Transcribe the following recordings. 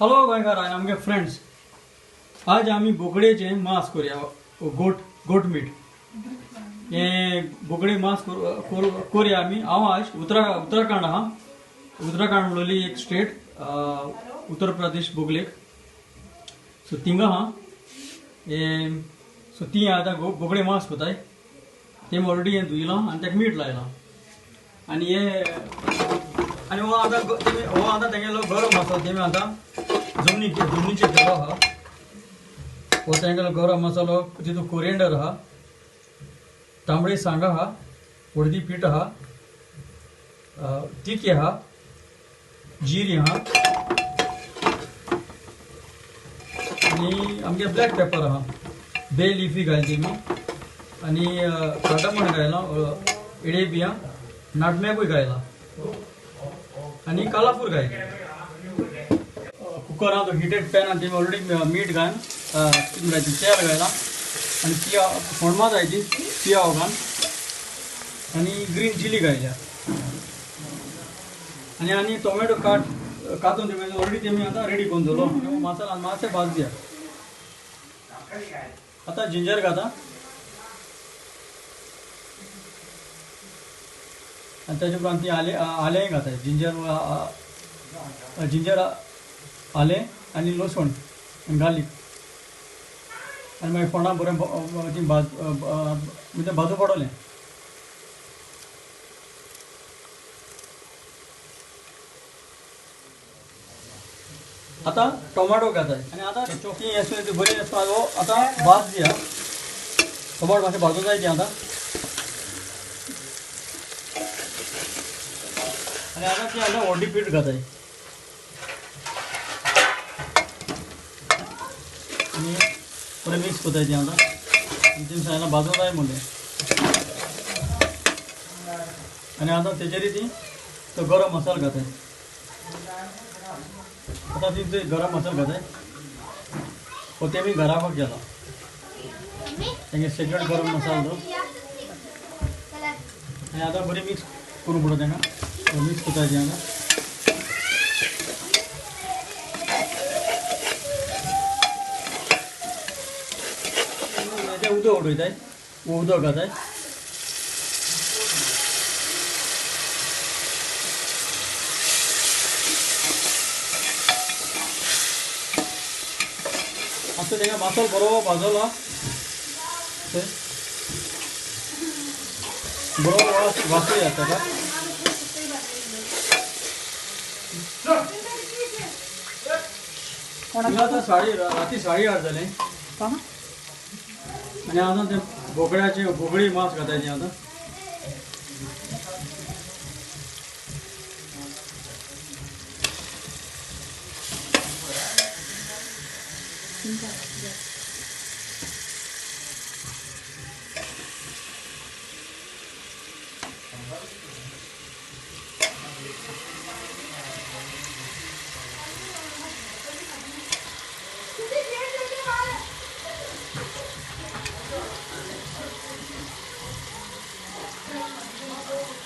Hello गोंयकार आनी आमगे फ्रेंड्स, आज आमी बोकडेचे मांस करूया. गोट मीट हे बोकडे मांस करूया आमी. हांव आज उत्तराखंड आहा. उत्तराखंड म्हणलोली एक स्टेट, उत्तर प्रदेश बोगलेक. सो थिंगा आहा सो ती आतां बोकडे मांस करताय. ते ऑलरेडी हें धुयलां आनी ताका मीठ लायलां. आनी हो आतां तेगेलो गरम मसालो तेमी आतां जमनीचेर केलो आहा. हो तेगेलो गरम मसालो, तितून कोरिएंडर आहा, तांबडी सांग आहा, हळदी पीठ आहा, तिकी आहा, जिरी आहा आनी आमगे ब्लॅक पेपर आहा. बे लिफी घाल तेमी आनी कार्डमम घायला, इडे बियां, नाटमेगूय घायला आनी कालाफूर घायला. कुकर तो हिटेड पॅन आनी तेमी ऑलरेडी मीठ घालन तेल घायला आनी फोंडमा जाय ती पियाव घाल आनी ग्रीन चिली घायल्या आनी टोमॅटो कातून तेमी ऑलरेडी तेमी आतां रेडी करून दवरलो. मसाला मातशें भाजया. आतां जिंजर घाता आनी ताजे उपरांत ती आलेंय घाताय. जिंजर आलें आनी लसूण आनी गार्लीक आनी मागीर फोंडा बरें ती भाजू पडोलें. आतां टोमाटो घाताय आनी आतां ती ती बरी आतां भाज दिया. टोमाटो मातशें भाजूं जाय ती आतां. आनी आतां ती हळदी पीठ घाताय आनी बरें मिक्स करताय ती आतां. ती सांगला भाजूं जाय म्हणलें आनी आतां तेजेर ती तो गरम मसालो घाताय. आतां ती गरम मसालो घाताय. हो तेमी घरापाक गेला तेंगे सेक्रेट गरम मसालो तो. आनी आतां बरी मिक्स करूं पडो तेंका. मिक्स करताय ती आतां. उदक उडयताय, उदक घाताय. आतां तेंगा मसालो बरो भाजलो बरो वासूय येता तेका. आतां राती 8:30 जालें आनी आतां ते बोकडी मांस घाताय ती आतां.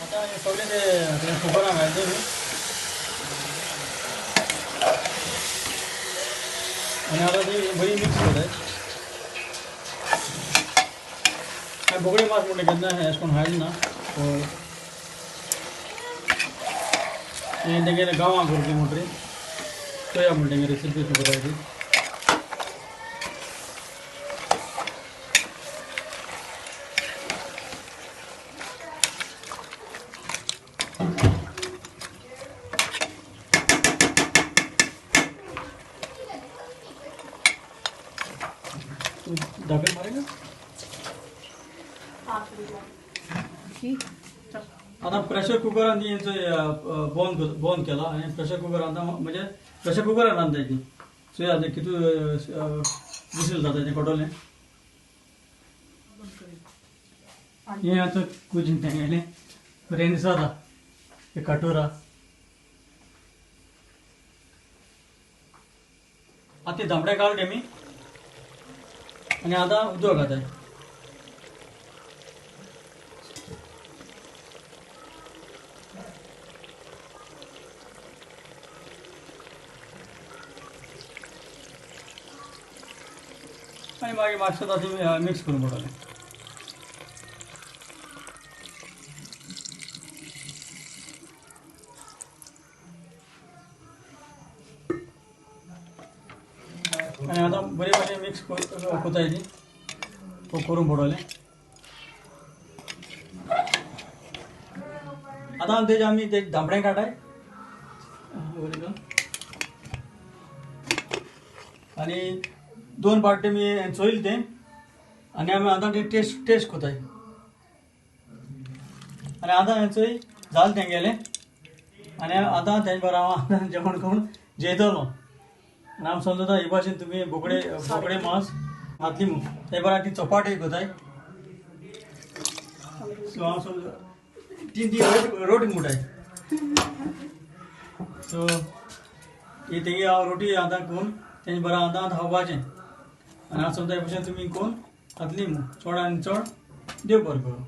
आता हे सगळे ते कुकरान घालते मी आनी आतां ती बरी मिक्स करताय. बोकडी मांस म्हणटा केन्ना अशें करून खायना ना. हें तेगेले गांवांक करपी म्हणटा चोया म्हणटा तेंगे रेसिपी करताय ती. धाकण मारेगा आता प्रेशर कुकरान ती बंद केला आनी प्रेशर कुकर आतां म्हणजे प्रेशर कुकरान रांदताय ती. सो आतां कितू विसील जाता तें कटोलें. हें आतां कुजीन तेंगेलें रेंदिसादा हे कटोरा. आतां ते दामडे घाल तेमी आनी आतां उदक घाताय. आनी मागीर मातशें तातूंत मिक्स करून पडटलें. आनी आतां बरे भाशेन मिक्स कोताय ती करून पडटलें. आतां तेजे आमी ते दामडें काटाय आनी 2 पार्टी मी चोयल तें आनी आमी आतां ते टेस्ट कोताय. आनी आतां चोय जालें तेंगेलें आनी आतां तेजे बरोबर हांव आतां जेवण करून जेयतलो. आनी हांव समजता हे भाशेन तुमी बोकडे मांस घातली म्हूण ते बरोबर ती चपाट कोताय. सो हांव समज ती रोटी म्हणटाय. सो ही तेगे हांव रोटी आतां करून तेजे बरोबर आतां खावपाचें. आनी हांव समजा हे भाशेन तुमी करून घातली म्हूण चड आनी चड देव बरें करूं.